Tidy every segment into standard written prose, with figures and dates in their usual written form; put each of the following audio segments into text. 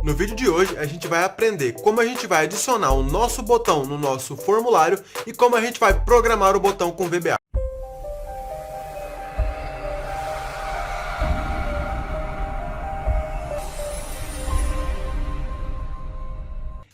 No vídeo de hoje a gente vai aprender como a gente vai adicionar o nosso botão no nosso formulário e como a gente vai programar o botão com VBA.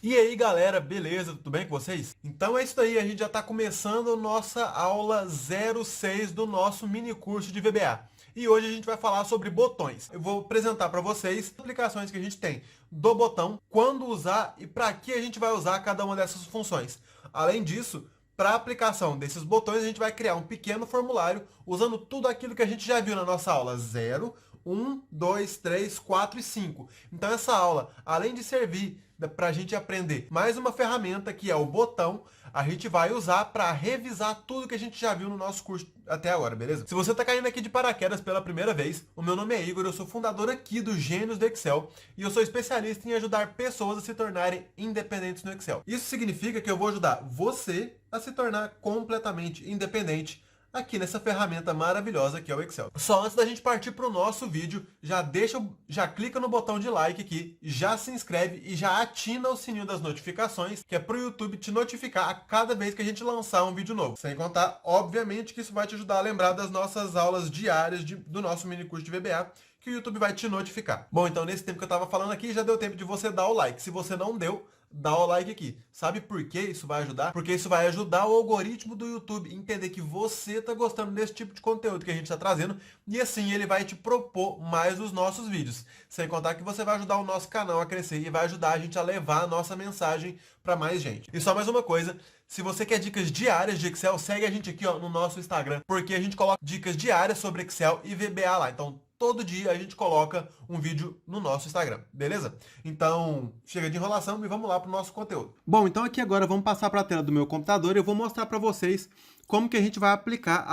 E aí galera, beleza? Tudo bem com vocês? Então é isso aí, a gente já está começando a nossa aula 06 do nosso mini curso de VBA. E hoje a gente vai falar sobre botões. Eu vou apresentar para vocês as aplicações que a gente tem do botão, quando usar e para que a gente vai usar cada uma dessas funções. Além disso, para a aplicação desses botões, a gente vai criar um pequeno formulário usando tudo aquilo que a gente já viu na nossa aula 0, 1, 2, 3, 4 e 5. Então essa aula, além de servir para a gente aprender mais uma ferramenta que é o botão, a gente vai usar para revisar tudo que a gente já viu no nosso curso até agora, beleza? Se você está caindo aqui de paraquedas pela primeira vez, o meu nome é Igor, eu sou fundador aqui do Gênios do Excel e eu sou especialista em ajudar pessoas a se tornarem independentes no Excel. Isso significa que eu vou ajudar você a se tornar completamente independente aqui nessa ferramenta maravilhosa que é o Excel. Só antes da gente partir para o nosso vídeo, já clica no botão de like aqui, já se inscreve e já atina o sininho das notificações, que é para o YouTube te notificar a cada vez que a gente lançar um vídeo novo. Sem contar, obviamente, que isso vai te ajudar a lembrar das nossas aulas diárias do nosso mini curso de VBA, que o YouTube vai te notificar. Bom, então nesse tempo que eu estava falando aqui, já deu tempo de você dar o like. Se você não deu, dá o like aqui. Sabe por que isso vai ajudar? Porque isso vai ajudar o algoritmo do YouTube a entender que você está gostando desse tipo de conteúdo que a gente está trazendo e assim ele vai te propor mais os nossos vídeos. Sem contar que você vai ajudar o nosso canal a crescer e vai ajudar a gente a levar a nossa mensagem para mais gente. E só mais uma coisa, se você quer dicas diárias de Excel, segue a gente aqui no nosso Instagram, porque a gente coloca dicas diárias sobre Excel e VBA lá. Então, todo dia a gente coloca um vídeo no nosso Instagram, beleza? Então, chega de enrolação e vamos lá para o nosso conteúdo. Bom, então aqui agora vamos passar para a tela do meu computador e eu vou mostrar para vocês como que a gente vai aplicar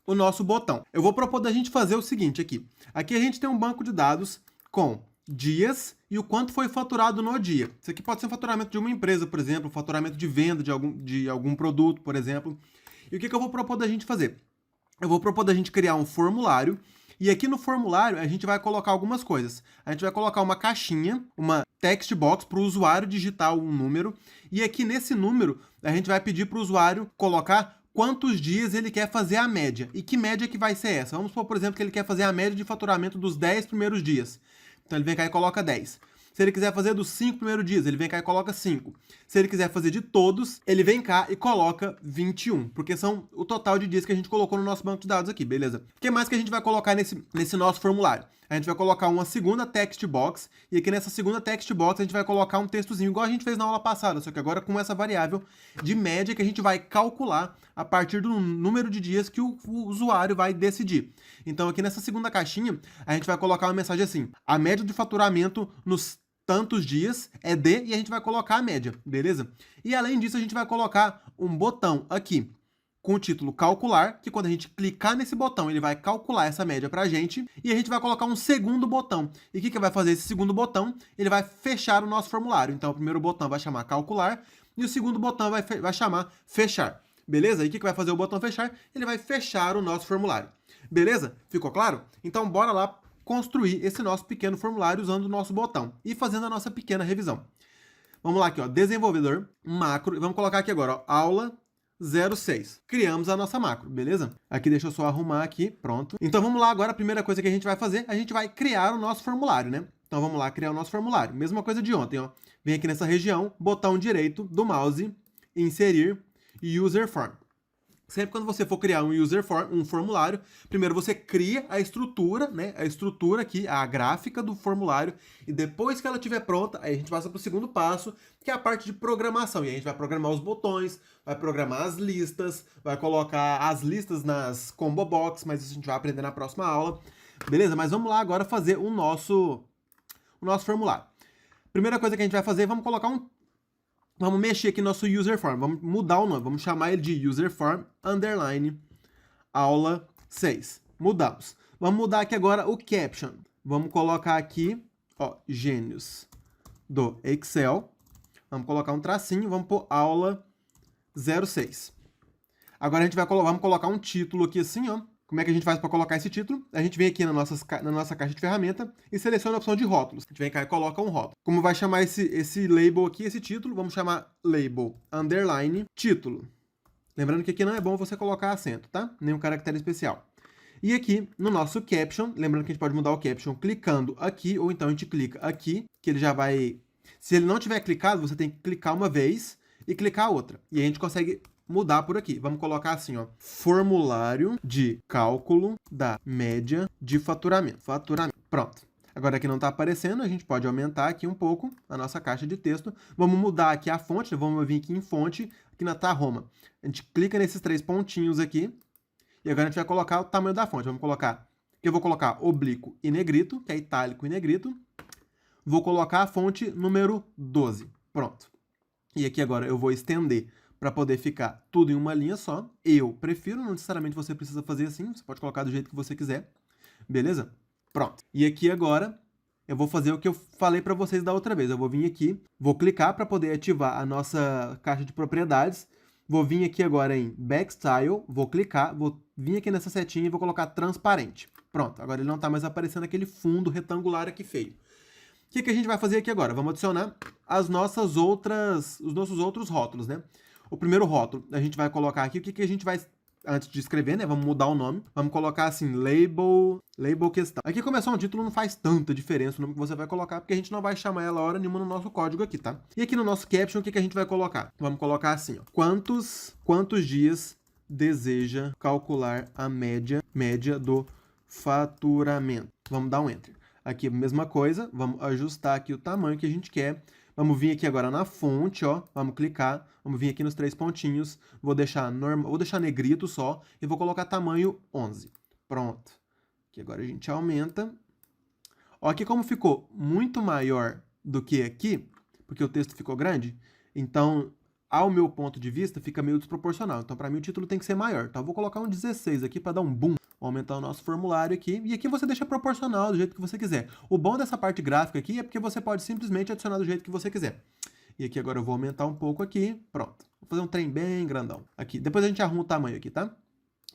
o nosso botão. Eu vou propor da gente fazer o seguinte aqui. Aqui a gente tem um banco de dados com dias e o quanto foi faturado no dia. Isso aqui pode ser o faturamento de uma empresa, por exemplo, faturamento de venda de algum produto, por exemplo. E o que eu vou propor da gente fazer? Eu vou propor da gente criar um formulário. E aqui no formulário a gente vai colocar algumas coisas. A gente vai colocar uma caixinha, uma text box para o usuário digitar um número. E aqui nesse número a gente vai pedir para o usuário colocar quantos dias ele quer fazer a média. E que média que vai ser essa? Vamos supor, por exemplo, que ele quer fazer a média de faturamento dos 10 primeiros dias. Então ele vem cá e coloca 10. Se ele quiser fazer dos 5 primeiros dias, ele vem cá e coloca 5. Se ele quiser fazer de todos, ele vem cá e coloca 21, porque são o total de dias que a gente colocou no nosso banco de dados aqui, beleza? O que mais que a gente vai colocar nesse nosso formulário? A gente vai colocar uma segunda text box, e aqui nessa segunda text box a gente vai colocar um textozinho, igual a gente fez na aula passada, só que agora com essa variável de média que a gente vai calcular a partir do número de dias que o usuário vai decidir. Então aqui nessa segunda caixinha, a gente vai colocar uma mensagem assim: a média de faturamento nos tantos dias é D, e a gente vai colocar a média, beleza? E além disso, a gente vai colocar um botão aqui com o título calcular, que quando a gente clicar nesse botão, ele vai calcular essa média pra gente, e a gente vai colocar um segundo botão. E o que vai fazer esse segundo botão? Ele vai fechar o nosso formulário. Então, o primeiro botão vai chamar calcular, e o segundo botão vai chamar fechar, beleza? E o que vai fazer o botão fechar? Ele vai fechar o nosso formulário, beleza? Ficou claro? Então, bora lá construir esse nosso pequeno formulário usando o nosso botão e fazendo a nossa pequena revisão. Vamos lá aqui, ó, desenvolvedor, macro, e vamos colocar aqui agora, ó, aula 06. Criamos a nossa macro, beleza? Aqui deixa eu só arrumar aqui, pronto. Então vamos lá agora, a primeira coisa que a gente vai fazer, a gente vai criar o nosso formulário, né? Então vamos lá, criar o nosso formulário. Mesma coisa de ontem, ó. Vem aqui nessa região, botão direito do mouse, inserir user form. Sempre quando você for criar um formulário, primeiro você cria a estrutura, né? A estrutura aqui, a gráfica do formulário, e depois que ela estiver pronta, aí a gente passa para o segundo passo, que é a parte de programação. E aí a gente vai programar os botões, vai programar as listas, vai colocar as listas nas combo box, mas isso a gente vai aprender na próxima aula. Beleza? Mas vamos lá agora fazer o nosso formulário. Primeira coisa que a gente vai fazer, vamos mexer aqui no nosso user form, vamos mudar o nome, vamos chamar ele de user form underline aula 6. Mudamos. Vamos mudar aqui agora o caption. Vamos colocar aqui, ó, Gênios do Excel. Vamos colocar um tracinho, vamos pôr aula 06. Agora vamos colocar um título aqui assim, ó. Como é que a gente faz para colocar esse título? A gente vem aqui na nossa caixa de ferramenta e seleciona a opção de rótulos. A gente vem cá e coloca um rótulo. Como vai chamar esse label aqui, esse título? Vamos chamar label underline título. Lembrando que aqui não é bom você colocar acento, tá? Nenhum caractere especial. E aqui, no nosso caption, lembrando que a gente pode mudar o caption clicando aqui, ou então a gente clica aqui, que ele já vai... Se ele não tiver clicado, você tem que clicar uma vez e clicar outra. E a gente consegue mudar por aqui. Vamos colocar assim, ó, formulário de cálculo da média de faturamento. Pronto. Agora aqui não está aparecendo, a gente pode aumentar aqui um pouco a nossa caixa de texto. Vamos mudar aqui a fonte, vamos vir aqui em fonte, aqui na Roma. A gente clica nesses 3 pontinhos aqui, e agora a gente vai colocar o tamanho da fonte. Vamos colocar, eu vou colocar oblíquo e negrito, que é itálico e negrito. Vou colocar a fonte número 12. Pronto. E aqui agora eu vou estender para poder ficar tudo em uma linha só. Eu prefiro, não necessariamente você precisa fazer assim, você pode colocar do jeito que você quiser. Beleza? Pronto. E aqui agora eu vou fazer o que eu falei para vocês da outra vez. Eu vou vir aqui, vou clicar para poder ativar a nossa caixa de propriedades. Vou vir aqui agora em Backstyle, vou clicar, vou vir aqui nessa setinha e vou colocar transparente. Pronto, agora ele não está mais aparecendo aquele fundo retangular aqui feio. O que a gente vai fazer aqui agora? Vamos adicionar os nossos outros rótulos, né? O primeiro rótulo, a gente vai colocar aqui, o que a gente vai, antes de escrever, né? Vamos mudar o nome. Vamos colocar assim, label questão. Aqui começar um título não faz tanta diferença o nome que você vai colocar, porque a gente não vai chamar ela hora nenhuma no nosso código aqui, tá? E aqui no nosso caption, o que a gente vai colocar? Vamos colocar assim, ó. Quantos dias deseja calcular a média do faturamento? Vamos dar um Enter. Aqui a mesma coisa, vamos ajustar aqui o tamanho que a gente quer. Vamos vir aqui agora na fonte, ó, vamos clicar, vamos vir aqui nos 3 pontinhos, vou deixar negrito só e vou colocar tamanho 11. Pronto. Aqui agora a gente aumenta. Ó, aqui como ficou muito maior do que aqui, porque o texto ficou grande, então, ao meu ponto de vista, fica meio desproporcional. Então, para mim, o título tem que ser maior. Então, eu vou colocar um 16 aqui para dar um boom. Vou aumentar o nosso formulário aqui. E aqui você deixa proporcional, do jeito que você quiser. O bom dessa parte gráfica aqui é porque você pode simplesmente adicionar do jeito que você quiser. E aqui agora eu vou aumentar um pouco aqui. Pronto. Vou fazer um trem bem grandão. Aqui. Depois a gente arruma o tamanho aqui, tá?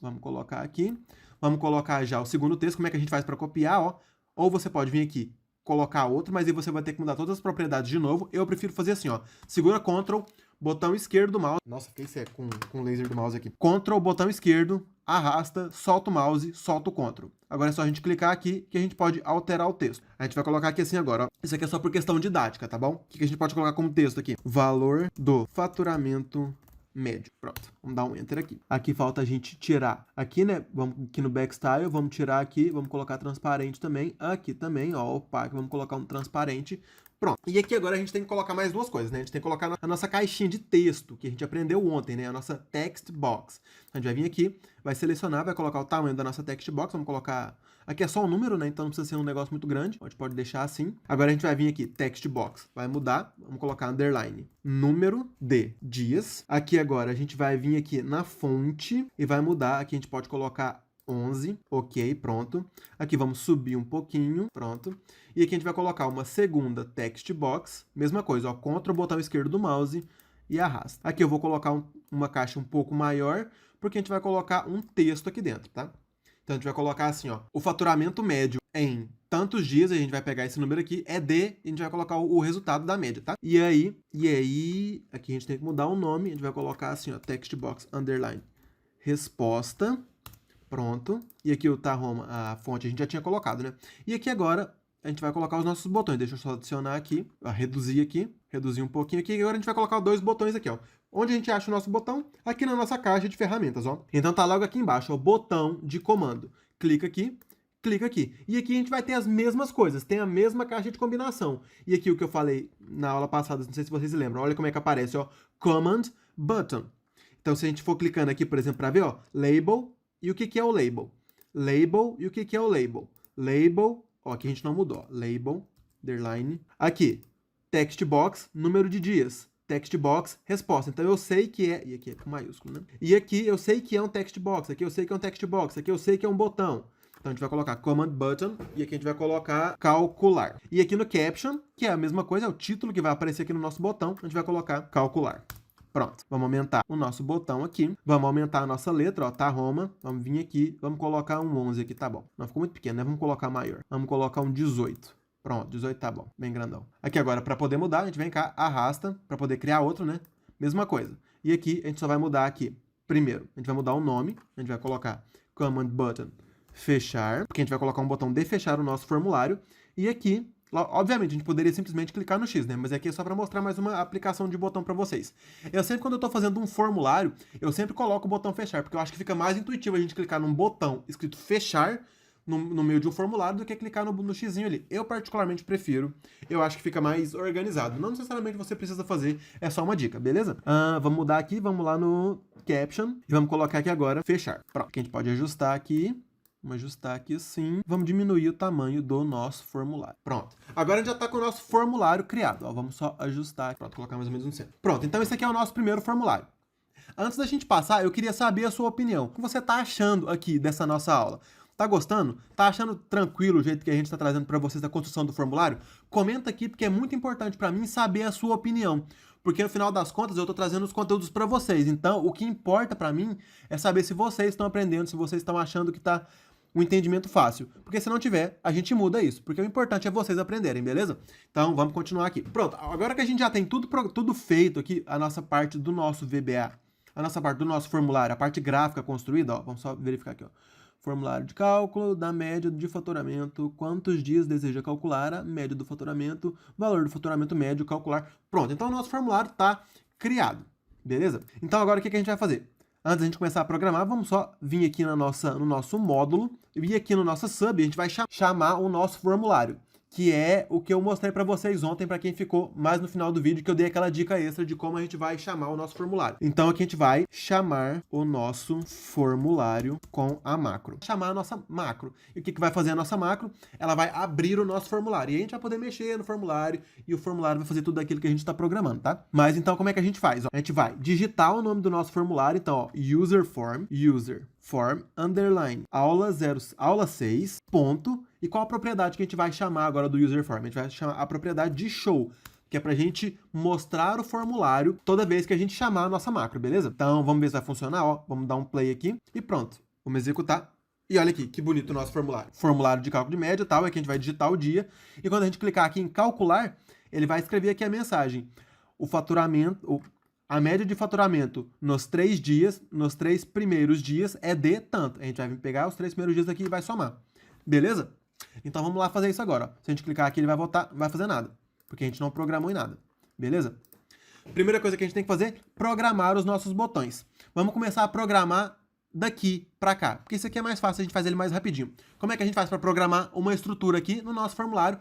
Vamos colocar aqui. Vamos colocar já o segundo texto. Como é que a gente faz para copiar, ó? Ou você pode vir aqui, colocar outro, mas aí você vai ter que mudar todas as propriedades de novo. Eu prefiro fazer assim, ó. Segura Ctrl, botão esquerdo do mouse. Nossa, fiquei seco com o laser do mouse aqui. Ctrl, botão esquerdo, arrasta, solta o mouse, solta o Ctrl. Agora é só a gente clicar aqui que a gente pode alterar o texto. A gente vai colocar aqui assim agora, ó. Isso aqui é só por questão didática, tá bom? O que a gente pode colocar como texto aqui? Valor do faturamento médio. Pronto, vamos dar um Enter aqui. Aqui falta a gente tirar. Aqui, né, vamos aqui no Backstyle, vamos tirar aqui, vamos colocar transparente também. Aqui também, ó, opaco, vamos colocar um transparente. Pronto. E aqui agora a gente tem que colocar mais duas coisas, né? A gente tem que colocar a nossa caixinha de texto, que a gente aprendeu ontem, né? A nossa text box. A gente vai vir aqui, vai selecionar, vai colocar o tamanho da nossa text box, vamos colocar... Aqui é só um número, né? Então não precisa ser um negócio muito grande. A gente pode deixar assim. Agora a gente vai vir aqui, text box. Vai mudar, vamos colocar underline. Número de dias. Aqui agora a gente vai vir aqui na fonte e vai mudar. Aqui a gente pode colocar 11, ok, pronto. Aqui vamos subir um pouquinho, pronto. E aqui a gente vai colocar uma segunda text box, mesma coisa, ó, Ctrl botão esquerdo do mouse e arrasta. Aqui eu vou colocar uma caixa um pouco maior, porque a gente vai colocar um texto aqui dentro, tá? Então a gente vai colocar assim, ó, o faturamento médio em tantos dias, a gente vai pegar esse número aqui, é de, e a gente vai colocar o resultado da média, tá? E aí, aqui a gente tem que mudar o nome, a gente vai colocar assim, ó, text box underline resposta. Pronto. E aqui o Roma, a fonte a gente já tinha colocado, né? E aqui agora a gente vai colocar os nossos botões. Deixa eu só adicionar aqui, reduzir um pouquinho aqui. E agora a gente vai colocar 2 botões aqui, ó. Onde a gente acha o nosso botão? Aqui na nossa caixa de ferramentas, ó. Então tá logo aqui embaixo, ó, botão de comando. Clica aqui. E aqui a gente vai ter as mesmas coisas, tem a mesma caixa de combinação. E aqui o que eu falei na aula passada, não sei se vocês se lembram, olha como é que aparece, ó, Command Button. Então se a gente for clicando aqui, por exemplo, para ver, ó, Label. E o que é o label? Label, e o que é o label? Label, ó, aqui a gente não mudou, ó, label, underline. Aqui, text box, número de dias. Text box, resposta. Então eu sei que é, e aqui é com maiúsculo, né? E aqui eu sei que é um text box, aqui eu sei que é um text box, aqui eu sei que é um botão. Então a gente vai colocar command button, e aqui a gente vai colocar calcular. E aqui no caption, que é a mesma coisa, é o título que vai aparecer aqui no nosso botão, a gente vai colocar calcular. Pronto, vamos aumentar o nosso botão aqui, vamos aumentar a nossa letra, ó, tá Roma, vamos vir aqui, vamos colocar um 11 aqui, tá bom. Não, ficou muito pequeno, né? Vamos colocar maior. Vamos colocar um 18. Pronto, 18 tá bom, bem grandão. Aqui agora, para poder mudar, a gente vem cá, arrasta, para poder criar outro, né? Mesma coisa. E aqui, a gente só vai mudar aqui. Primeiro, a gente vai mudar o nome, a gente vai colocar Command Button fechar, porque a gente vai colocar um botão de fechar o nosso formulário. E aqui, obviamente, a gente poderia simplesmente clicar no X, né? Mas aqui é só para mostrar mais uma aplicação de botão para vocês. Eu sempre, quando eu estou fazendo um formulário, eu sempre coloco o botão fechar, porque eu acho que fica mais intuitivo a gente clicar num botão escrito fechar no meio de um formulário do que clicar no xizinho ali. Eu particularmente prefiro, eu acho que fica mais organizado. Não necessariamente você precisa fazer, é só uma dica, beleza? Vamos mudar aqui, vamos lá no Caption e vamos colocar aqui agora fechar. Pronto, que a gente pode ajustar aqui. Vamos ajustar aqui assim. Vamos diminuir o tamanho do nosso formulário. Pronto. Agora a gente já está com o nosso formulário criado. Ó, vamos só ajustar. Pronto, colocar mais ou menos no centro. Pronto, então esse aqui é o nosso primeiro formulário. Antes da gente passar, eu queria saber a sua opinião. O que você está achando aqui dessa nossa aula? Tá gostando? Tá achando tranquilo o jeito que a gente está trazendo para vocês a construção do formulário? Comenta aqui, porque é muito importante para mim saber a sua opinião. Porque no final das contas eu estou trazendo os conteúdos para vocês. Então, o que importa para mim é saber se vocês estão aprendendo, se vocês estão achando que tá um entendimento fácil. Porque se não tiver, a gente muda isso. Porque o importante é vocês aprenderem, beleza? Então, vamos continuar aqui. Pronto, agora que a gente já tem tudo feito aqui, a nossa parte do nosso VBA, a nossa parte do nosso formulário, a parte gráfica construída, ó, vamos só verificar aqui, ó. Formulário de cálculo da média de faturamento, quantos dias deseja calcular a média do faturamento, valor do faturamento médio, calcular. Pronto, então o nosso formulário está criado, beleza? Então agora o que a gente vai fazer? Antes da gente começar a programar, vamos só vir aqui no nosso módulo, e aqui no nosso sub, a gente vai chamar o nosso formulário, que é o que eu mostrei para vocês ontem, para quem ficou mais no final do vídeo, que eu dei aquela dica extra de como a gente vai chamar o nosso formulário. Então aqui a gente vai chamar o nosso formulário com a macro. Chamar a nossa macro. E o que vai fazer a nossa macro? Ela vai abrir o nosso formulário. E a gente vai poder mexer no formulário, e o formulário vai fazer tudo aquilo que a gente está programando, tá? Mas então como é que a gente faz? Ó, a gente vai digitar o nome do nosso formulário, então, ó, user form, underline, aula 6, ponto, e qual a propriedade que a gente vai chamar agora do user form? A gente vai chamar a propriedade de show, que é pra gente mostrar o formulário toda vez que a gente chamar a nossa macro, beleza? Então, vamos ver se vai funcionar, ó, vamos dar um play aqui, e pronto, vamos executar. E olha aqui, que bonito o nosso formulário. Formulário de cálculo de média, tal, é que a gente vai digitar o dia, e quando a gente clicar aqui em calcular, ele vai escrever aqui a mensagem. O faturamento, a média de faturamento nos 3 dias, nos 3 primeiros dias é de tanto. A gente vai pegar os 3 primeiros dias aqui e vai somar. Beleza? Então vamos lá fazer isso agora. Se a gente clicar aqui, ele vai voltar, não vai fazer nada. Porque a gente não programou em nada. Beleza? Primeira coisa que a gente tem que fazer, programar os nossos botões. Vamos começar a programar daqui para cá. Porque isso aqui é mais fácil, a gente faz ele mais rapidinho. Como é que a gente faz para programar uma estrutura aqui no nosso formulário?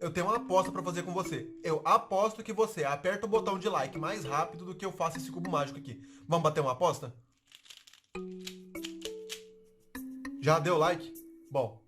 Eu tenho uma aposta para fazer com você. Eu aposto que você aperta o botão de like mais rápido do que eu faço esse cubo mágico aqui. Vamos bater uma aposta? Já deu like? Bom,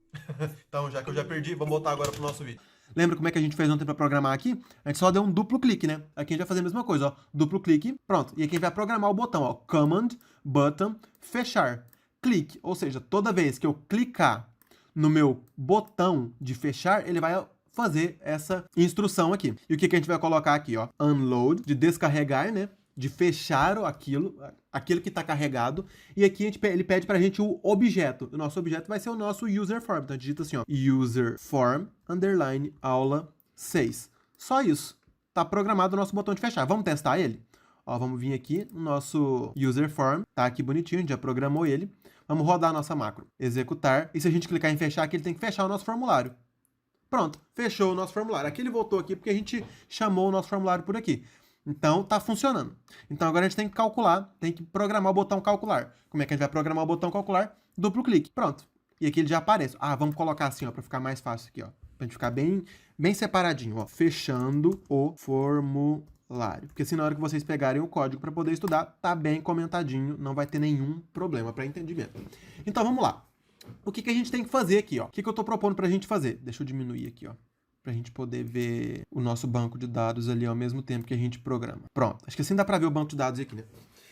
então já que eu já perdi, vamos voltar agora pro nosso vídeo. Lembra como é que a gente fez ontem para programar aqui? A gente só deu um duplo clique, né? Aqui a gente vai fazer a mesma coisa, ó. Duplo clique, pronto. E aqui a gente vai programar o botão, ó. Command, button, fechar. Clique, ou seja, toda vez que eu clicar no meu botão de fechar, ele vai fazer essa instrução aqui. E o que a gente vai colocar aqui, ó? Unload, de descarregar, né? De fechar aquilo que está carregado. E aqui ele pede para a gente o objeto. O nosso objeto vai ser o nosso user form. Então, digita assim, ó, user form, underline, aula 6. Só isso. Tá programado o nosso botão de fechar. Vamos testar ele? Ó, vamos vir aqui no nosso user form. Tá aqui bonitinho, a gente já programou ele. Vamos rodar a nossa macro. Executar. E se a gente clicar em fechar aqui, ele tem que fechar o nosso formulário. Pronto, fechou o nosso formulário. Aqui ele voltou aqui porque a gente chamou o nosso formulário por aqui. Então, tá funcionando. Então, agora a gente tem que calcular, tem que programar o botão calcular. Como é que a gente vai programar o botão calcular? Duplo clique. Pronto. E aqui ele já aparece. Ah, vamos colocar assim, ó, para ficar mais fácil aqui, ó. Pra gente ficar bem separadinho, ó. Fechando o formulário. Porque assim, na hora que vocês pegarem o código para poder estudar, tá bem comentadinho, não vai ter nenhum problema para entendimento. Então, vamos lá. O que a gente tem que fazer aqui, ó? O que eu tô propondo pra gente fazer? Deixa eu diminuir aqui, ó. Pra gente poder ver o nosso banco de dados ali ao mesmo tempo que a gente programa. Pronto, acho que assim dá pra ver o banco de dados aqui, né?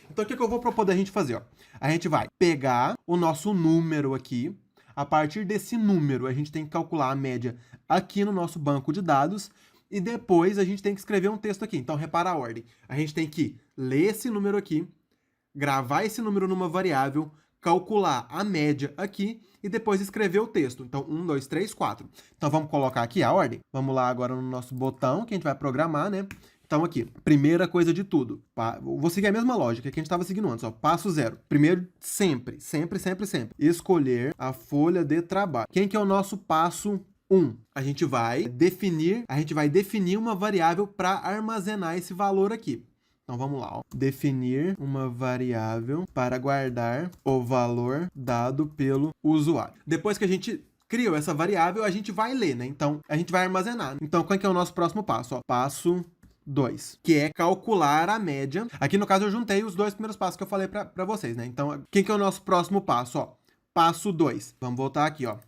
Então, o que eu vou propor da gente fazer, ó? A gente vai pegar o nosso número aqui. A partir desse número, a gente tem que calcular a média aqui no nosso banco de dados. e depois a gente tem que escrever um texto aqui. Então, repara a ordem. A gente tem que ler esse número aqui, gravar esse número numa variável, calcular a média aqui e depois escrever o texto. Então, 1, 2, 3, 4. Então, vamos colocar aqui a ordem. Vamos lá agora no nosso botão que a gente vai programar, né? Então, aqui, primeira coisa de tudo. Vou seguir a mesma lógica que a gente estava seguindo antes, ó. Passo 0. Primeiro, sempre, escolher a folha de trabalho. Quem que é o nosso passo 1? A gente vai definir uma variável para armazenar esse valor aqui. Então, vamos lá, ó. Definir uma variável para guardar o valor dado pelo usuário. Depois que a gente criou essa variável, a gente vai ler, né? Então, a gente vai armazenar. Então, qual que é o nosso próximo passo? Ó, passo 2, que é calcular a média. Aqui, no caso, eu juntei os dois primeiros passos que eu falei para vocês, né? Então, quem que é o nosso próximo passo? Ó, passo 2. Vamos voltar aqui, ó.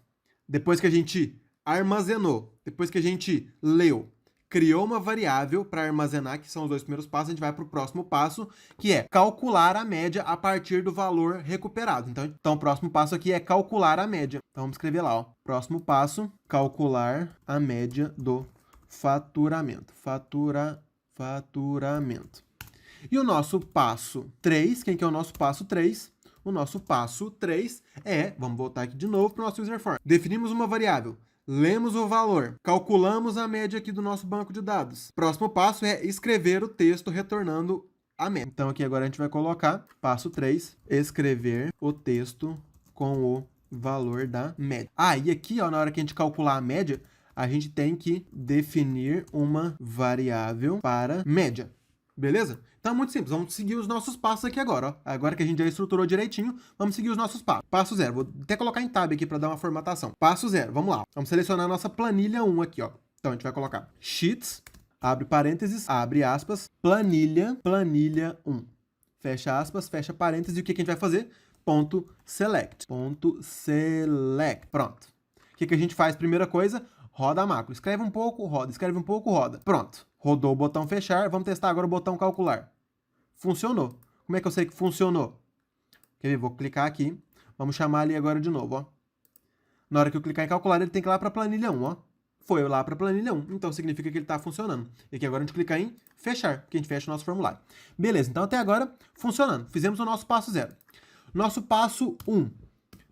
Depois que a gente armazenou, depois que a gente leu, criou uma variável para armazenar, que são os dois primeiros passos, a gente vai para o próximo passo, que é calcular a média a partir do valor recuperado. Então, o próximo passo aqui é calcular a média. Então, vamos escrever lá, ó. Próximo passo, calcular a média do faturamento. Faturamento. E o nosso passo 3, quem que é o nosso passo 3? O nosso passo 3 é, vamos voltar aqui de novo para o nosso user form. Definimos uma variável. Lemos o valor, calculamos a média aqui do nosso banco de dados. Próximo passo é escrever o texto retornando a média. Então aqui agora a gente vai colocar, passo 3, escrever o texto com o valor da média. E aqui, ó, na hora que a gente calcular a média, a gente tem que definir uma variável para média. Beleza? Então é muito simples, vamos seguir os nossos passos aqui agora, ó. Agora que a gente já estruturou direitinho, vamos seguir os nossos passos. Passo 0, vou até colocar em tab aqui para dar uma formatação. Passo 0, vamos lá. Vamos selecionar a nossa planilha 1 aqui, ó. Então a gente vai colocar Sheets, abre parênteses, abre aspas, planilha 1. Fecha aspas, fecha parênteses, e o que a gente vai fazer? .select. Pronto. O que a gente faz? Primeira coisa, roda a macro. Escreve um pouco, roda. Escreve um pouco, roda. Pronto. Rodou o botão fechar. Vamos testar agora o botão calcular. Funcionou. Como é que eu sei que funcionou? Quer ver? Vou clicar aqui. Vamos chamar ali agora de novo, ó. Na hora que eu clicar em calcular, ele tem que ir lá para a planilha 1, ó. Foi lá para a planilha 1. Então, significa que ele está funcionando. E aqui agora a gente clicar em fechar, porque a gente fecha o nosso formulário. Beleza. Então, até agora, funcionando. Fizemos o nosso passo 0. Nosso passo 1.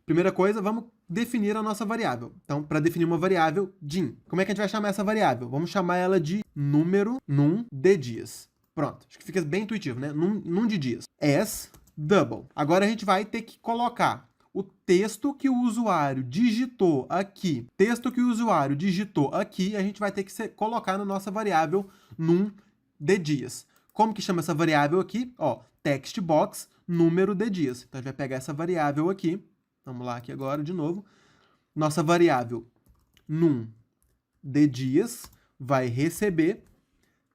Primeira coisa, vamos definir a nossa variável. Então, para definir uma variável, DIN. Como é que a gente vai chamar essa variável? Vamos chamar ela de número num de dias. Pronto. Acho que fica bem intuitivo, né? Num de dias. As double. Agora a gente vai ter que colocar o texto que o usuário digitou aqui. Texto que o usuário digitou aqui, a gente vai ter que colocar na nossa variável num de dias. Como que chama essa variável aqui? Ó, text box, número de dias. Então, a gente vai pegar essa variável aqui. Vamos lá aqui agora de novo. Nossa variável num de dias vai receber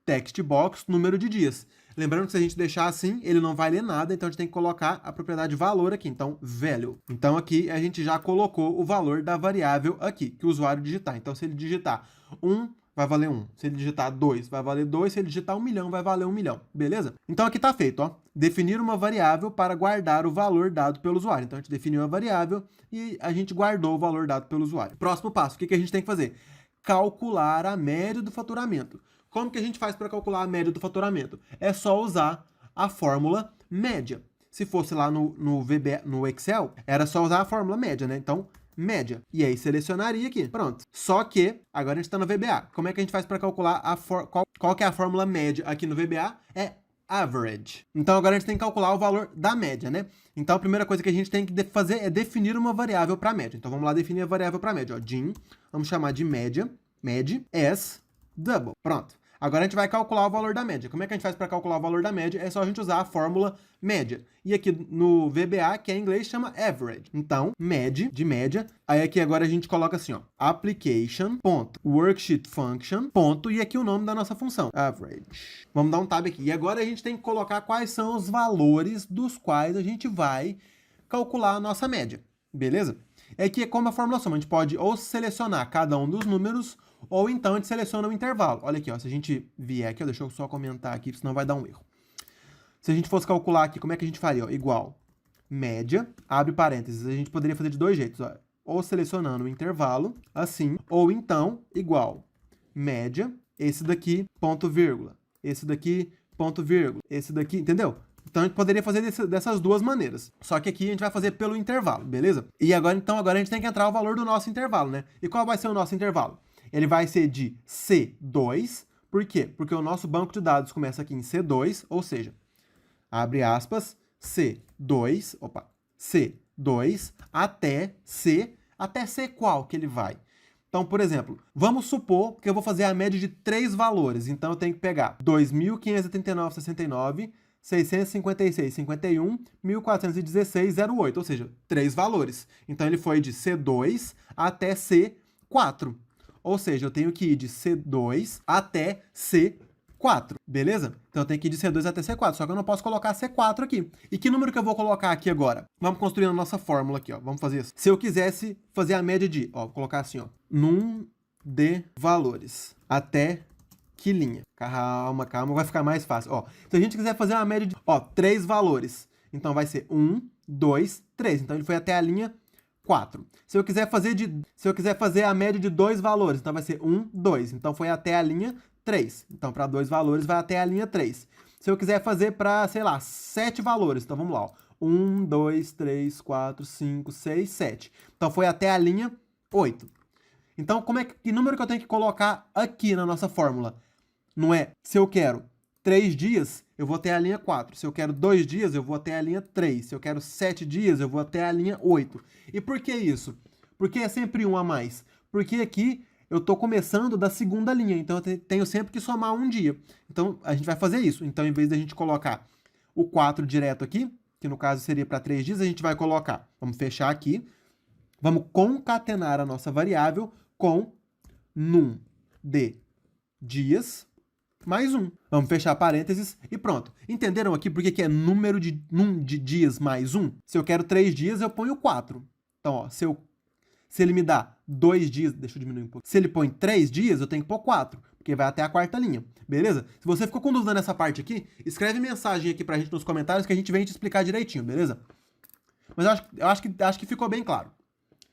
text box, número de dias. Lembrando que se a gente deixar assim, ele não vai ler nada, então a gente tem que colocar a propriedade valor aqui, então value. Então aqui a gente já colocou o valor da variável aqui, que o usuário digitar. Então se ele digitar 1, vai valer 1. Se ele digitar 2, vai valer 2. Se ele digitar 1 milhão, vai valer 1 milhão. Beleza? Então aqui está feito, ó. Definir uma variável para guardar o valor dado pelo usuário. Então a gente definiu a variável e a gente guardou o valor dado pelo usuário. Próximo passo, o que a gente tem que fazer? Calcular a média do faturamento. Como que a gente faz para calcular a média do faturamento? É só usar a fórmula média. Se fosse lá no Excel, era só usar a fórmula média, né? Então, média. E aí, selecionaria aqui. Pronto. Só que, agora a gente está no VBA. Como é que a gente faz para calcular qual que é a fórmula média aqui no VBA? É average. Então, agora a gente tem que calcular o valor da média, né? Então, a primeira coisa que a gente tem que fazer é definir uma variável para média. Então, vamos lá definir a variável para média. Ó, DIN, vamos chamar de média, as double. Pronto. Agora a gente vai calcular o valor da média. Como é que a gente faz para calcular o valor da média? É só a gente usar a fórmula média. E aqui no VBA, que é em inglês, chama average. Então, de média. Aí aqui agora a gente coloca assim, ó, application.worksheetfunction. E aqui o nome da nossa função, average. Vamos dar um tab aqui. E agora a gente tem que colocar quais são os valores dos quais a gente vai calcular a nossa média. Beleza? É que é como a fórmula soma. A gente pode ou selecionar cada um dos números, ou então a gente seleciona o intervalo. Olha aqui, ó, se a gente vier aqui, ó, deixa eu só comentar aqui, senão vai dar um erro. Se a gente fosse calcular aqui, como é que a gente faria? Ó, igual média, abre parênteses. A gente poderia fazer de dois jeitos, ó, ou selecionando o intervalo, assim, ou então igual média, esse daqui, ponto vírgula, esse daqui, ponto vírgula, esse daqui, entendeu? Então a gente poderia fazer dessas duas maneiras. Só que aqui a gente vai fazer pelo intervalo, beleza? E agora, agora a gente tem que entrar o valor do nosso intervalo, né? E qual vai ser o nosso intervalo? Ele vai ser de C2, por quê? Porque o nosso banco de dados começa aqui em C2, ou seja, abre aspas, C2 até C qual que ele vai? Então, por exemplo, vamos supor que eu vou fazer a média de 3 valores. Então, eu tenho que pegar 2.539,69, 656,51, 1.416,08, ou seja, 3 valores. Então, ele foi de C2 até C4. Ou seja, eu tenho que ir de C2 até C4, beleza? Então, eu tenho que ir de C2 até C4, só que eu não posso colocar C4 aqui. E que número que eu vou colocar aqui agora? Vamos construir a nossa fórmula aqui, ó. Vamos fazer isso. Se eu quisesse fazer a média de, ó, vou colocar assim, ó, num de valores. Até que linha? Calma, vai ficar mais fácil. Ó, se a gente quiser fazer uma média de, ó, 3 valores, então vai ser 1, 2, 3. Então, ele foi até a linha 4. Se eu quiser fazer a média de 2 valores, então vai ser 1, 2. Então, foi até a linha 3. Então, para 2 valores, vai até a linha 3. Se eu quiser fazer para, sei lá, 7 valores, então vamos lá, ó. 1, 2, 3, 4, 5, 6, 7. Então, foi até a linha 8. Então, que número que eu tenho que colocar aqui na nossa fórmula? Não é, se eu quero 3 dias, eu vou até a linha 4. Se eu quero 2 dias, eu vou até a linha 3. Se eu quero 7 dias, eu vou até a linha 8. E por que isso? Porque é sempre um a mais. Porque aqui eu estou começando da segunda linha, então eu tenho sempre que somar um dia. Então, a gente vai fazer isso. Então, em vez da gente colocar o 4 direto aqui, que no caso seria para 3 dias, a gente vai colocar, vamos fechar aqui, vamos concatenar a nossa variável com num de dias mais 1. Vamos fechar parênteses e pronto. Entenderam aqui por que é número de num de dias mais 1? Se eu quero 3 dias, eu ponho 4. Então, ó, se ele me dá 2 dias, deixa eu diminuir um pouco. Se ele põe 3 dias, eu tenho que pôr 4, porque vai até a quarta linha, beleza? Se você ficou com dúvida nessa parte aqui, escreve mensagem aqui pra gente nos comentários que a gente vem te explicar direitinho, beleza? Mas eu acho que ficou bem claro.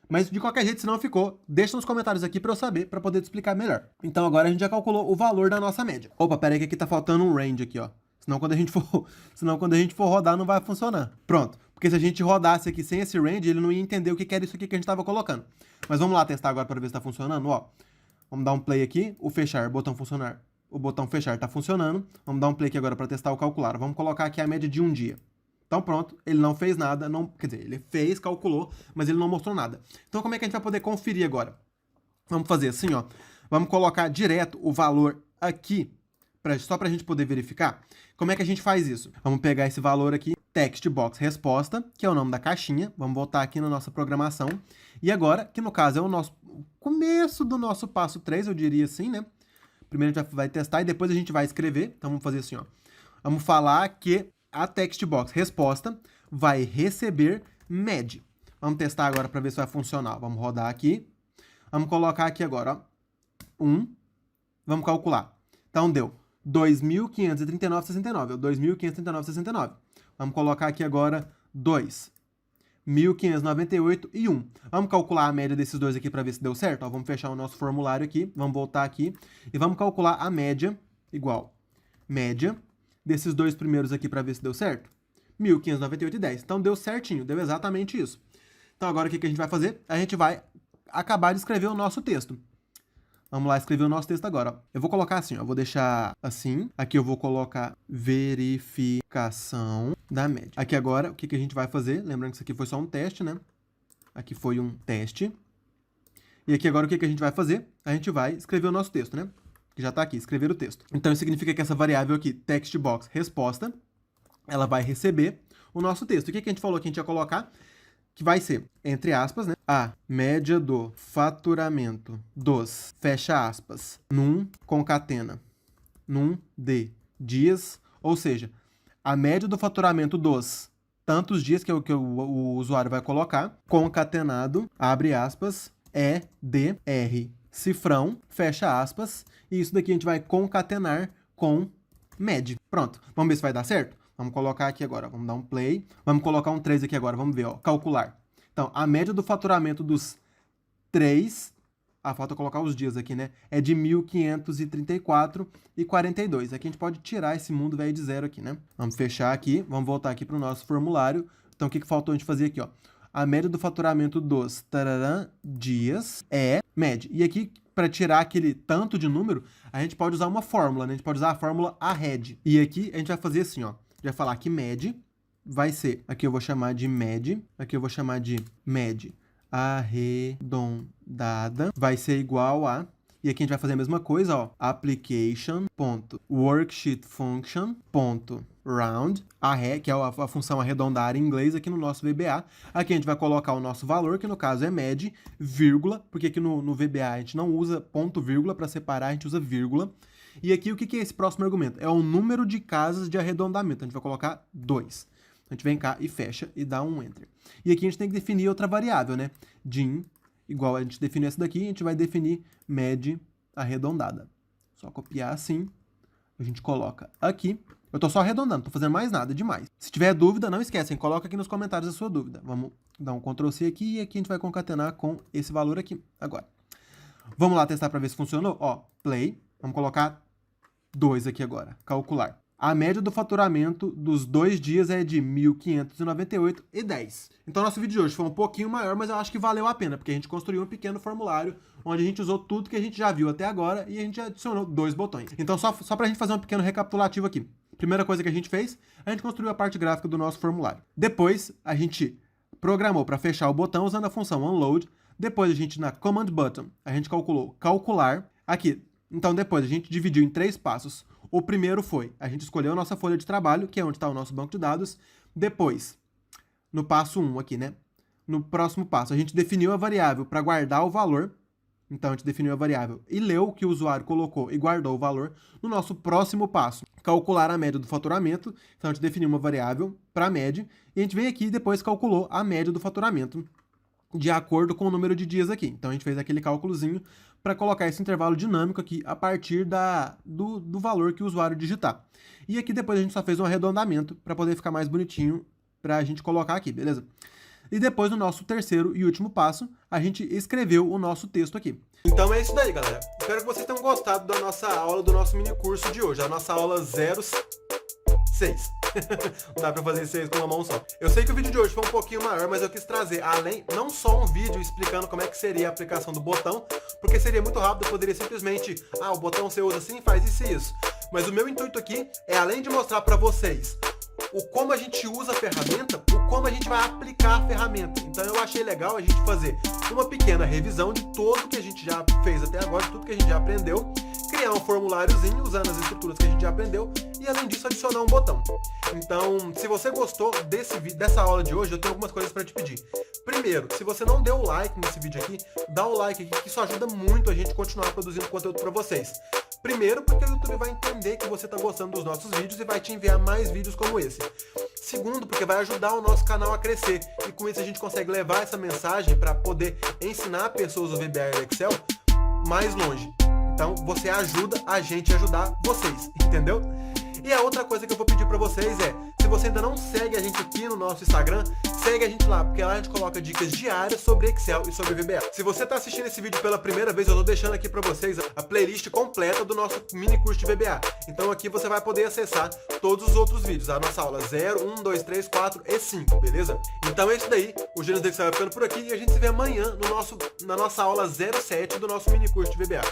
Mas de qualquer jeito, se não ficou, deixa nos comentários aqui pra eu saber, pra poder te explicar melhor. Então agora a gente já calculou o valor da nossa média. Opa, pera aí que aqui tá faltando um range aqui, ó. Senão quando a gente for rodar não vai funcionar. Pronto. Porque se a gente rodasse aqui sem esse range, ele não ia entender o que era isso aqui que a gente tava colocando. Mas vamos lá testar agora para ver se tá funcionando, ó. Vamos dar um play aqui, o fechar, botão funcionar. O botão fechar tá funcionando. Vamos dar um play aqui agora para testar o calcular. Vamos colocar aqui a média de um dia. Então pronto, ele não fez nada, quer dizer, ele fez, calculou, mas ele não mostrou nada. Então como é que a gente vai poder conferir agora? Vamos fazer assim, ó. Vamos colocar direto o valor aqui, só para a gente poder verificar. Como é que a gente faz isso? Vamos pegar esse valor aqui, text box resposta, que é o nome da caixinha. Vamos voltar aqui na nossa programação. E agora, que no caso é o começo do nosso passo 3, eu diria assim, né? Primeiro a gente vai testar e depois a gente vai escrever. Então vamos fazer assim, ó. Vamos falar que a text box resposta vai receber med. Vamos testar agora para ver se vai funcionar. Vamos rodar aqui. Vamos colocar aqui agora, ó, 1. Vamos calcular. Então deu 2.539,69. 2.539,69. Vamos colocar aqui agora 2. 1.598 e 1. Vamos calcular a média desses dois aqui para ver se deu certo. Ó, vamos fechar o nosso formulário aqui. Vamos voltar aqui. E vamos calcular a média igual média desses dois primeiros aqui para ver se deu certo. 1.598 e 10. Então deu certinho. Deu exatamente isso. Então agora o que a gente vai fazer? A gente vai acabar de escrever o nosso texto. Vamos lá escrever o nosso texto agora. Ó. Eu vou colocar assim, ó. Eu vou deixar assim. Aqui eu vou colocar verificação da média. Aqui agora, o que a gente vai fazer? Lembrando que isso aqui foi só um teste, né? Aqui foi um teste. E aqui agora o que a gente vai fazer? A gente vai escrever o nosso texto, né? Que já está aqui, escrever o texto. Então isso significa que essa variável aqui, text box resposta, ela vai receber o nosso texto. O que a gente falou que a gente ia colocar? Que vai ser, entre aspas, né? A média do faturamento dos, fecha aspas, num concatena, num de dias, ou seja, a média do faturamento dos tantos dias que o usuário vai colocar, concatenado, abre aspas, EDR, cifrão, fecha aspas, e isso daqui a gente vai concatenar com med. Pronto, vamos ver se vai dar certo? Vamos colocar aqui agora, vamos dar um play. Vamos colocar um 3 aqui agora, vamos ver, ó, calcular. Então, a média do faturamento dos 3 falta colocar os dias aqui, né? É de 1534,42. Aqui a gente pode tirar esse mundo velho de zero aqui, né? Vamos fechar aqui, vamos voltar aqui para o nosso formulário. Então, o que faltou a gente fazer aqui, ó? A média do faturamento dos dias é média. E aqui, para tirar aquele tanto de número, a gente pode usar uma fórmula, né? A gente pode usar a fórmula ARRED. E aqui a gente vai fazer assim, ó. Vai falar que MED vai ser, aqui eu vou chamar de MED, aqui eu vou chamar de MED arredondada, vai ser igual a, e aqui a gente vai fazer a mesma coisa, ó, application.worksheetfunction.round, que é a função arredondar em inglês aqui no nosso VBA. Aqui a gente vai colocar o nosso valor, que no caso é MED, vírgula, porque aqui no VBA a gente não usa ponto vírgula para separar, a gente usa vírgula. E aqui o que é esse próximo argumento? É o número de casas de arredondamento, a gente vai colocar 2. A gente vem cá e fecha e dá um Enter. E aqui a gente tem que definir outra variável, né? Din, igual a gente definiu essa daqui, a gente vai definir MED arredondada. Só copiar assim, a gente coloca aqui. Eu tô só arredondando, não tô fazendo mais nada demais. Se tiver dúvida, não esquecem, coloca aqui nos comentários a sua dúvida. Vamos dar um Ctrl C aqui e aqui a gente vai concatenar com esse valor aqui agora. Vamos lá testar para ver se funcionou? Ó, play, vamos colocar 2 aqui agora, calcular. A média do faturamento dos 2 dias é de 1.598,10. Então, nosso vídeo de hoje foi um pouquinho maior, mas eu acho que valeu a pena, porque a gente construiu um pequeno formulário onde a gente usou tudo que a gente já viu até agora e a gente adicionou 2 botões. Então, só para a gente fazer um pequeno recapitulativo aqui. Primeira coisa que a gente fez, a gente construiu a parte gráfica do nosso formulário. Depois, a gente programou para fechar o botão usando a função onload. Depois, a gente, na command button, a gente calculou calcular. Aqui, então, depois, a gente dividiu em 3 passos. O primeiro foi, a gente escolheu a nossa folha de trabalho, que é onde está o nosso banco de dados. Depois, no passo 1 aqui, né? No próximo passo, a gente definiu a variável para guardar o valor. Então, a gente definiu a variável e leu o que o usuário colocou e guardou o valor. No nosso próximo passo, calcular a média do faturamento. Então, a gente definiu uma variável para a média. E a gente vem aqui e depois calculou a média do faturamento de acordo com o número de dias aqui. Então, a gente fez aquele cálculozinho para colocar esse intervalo dinâmico aqui a partir do valor que o usuário digitar. E aqui depois a gente só fez um arredondamento para poder ficar mais bonitinho para a gente colocar aqui, beleza? E depois, no nosso terceiro e último passo, a gente escreveu o nosso texto aqui. Então é isso daí, galera. Espero que vocês tenham gostado da nossa aula, do nosso mini curso de hoje, a nossa aula 06. Não dá pra fazer 6 com uma mão só. Eu sei que o vídeo de hoje foi um pouquinho maior, mas eu quis trazer, além, não só um vídeo explicando como é que seria a aplicação do botão, porque seria muito rápido, eu poderia simplesmente, o botão você usa assim, faz isso e isso. Mas o meu intuito aqui é, além de mostrar pra vocês o como a gente usa a ferramenta, o como a gente vai aplicar a ferramenta. Então eu achei legal a gente fazer uma pequena revisão de tudo que a gente já fez até agora, de tudo que a gente já aprendeu, criar um formuláriozinho usando as estruturas que a gente já aprendeu e, além disso, adicionar um botão. Então, se você gostou dessa aula de hoje, eu tenho algumas coisas para te pedir. Primeiro, se você não deu o like nesse vídeo aqui, dá o like aqui, que isso ajuda muito a gente continuar produzindo conteúdo para vocês. Primeiro, porque o YouTube vai entender que você está gostando dos nossos vídeos e vai te enviar mais vídeos como esse. Segundo, porque vai ajudar o nosso canal a crescer e com isso a gente consegue levar essa mensagem para poder ensinar pessoas o VBA e o Excel mais longe. Então, você ajuda a gente a ajudar vocês, entendeu? E a outra coisa que eu vou pedir pra vocês é, se você ainda não segue a gente aqui no nosso Instagram, segue a gente lá, porque lá a gente coloca dicas diárias sobre Excel e sobre VBA. Se você tá assistindo esse vídeo pela primeira vez, eu tô deixando aqui pra vocês a playlist completa do nosso mini curso de VBA. Então aqui você vai poder acessar todos os outros vídeos, a nossa aula 0, 1, 2, 3, 4 e 5, beleza? Então é isso daí, o Gênios do Excel vai ficando por aqui e a gente se vê amanhã na nossa aula 07 do nosso mini curso de VBA.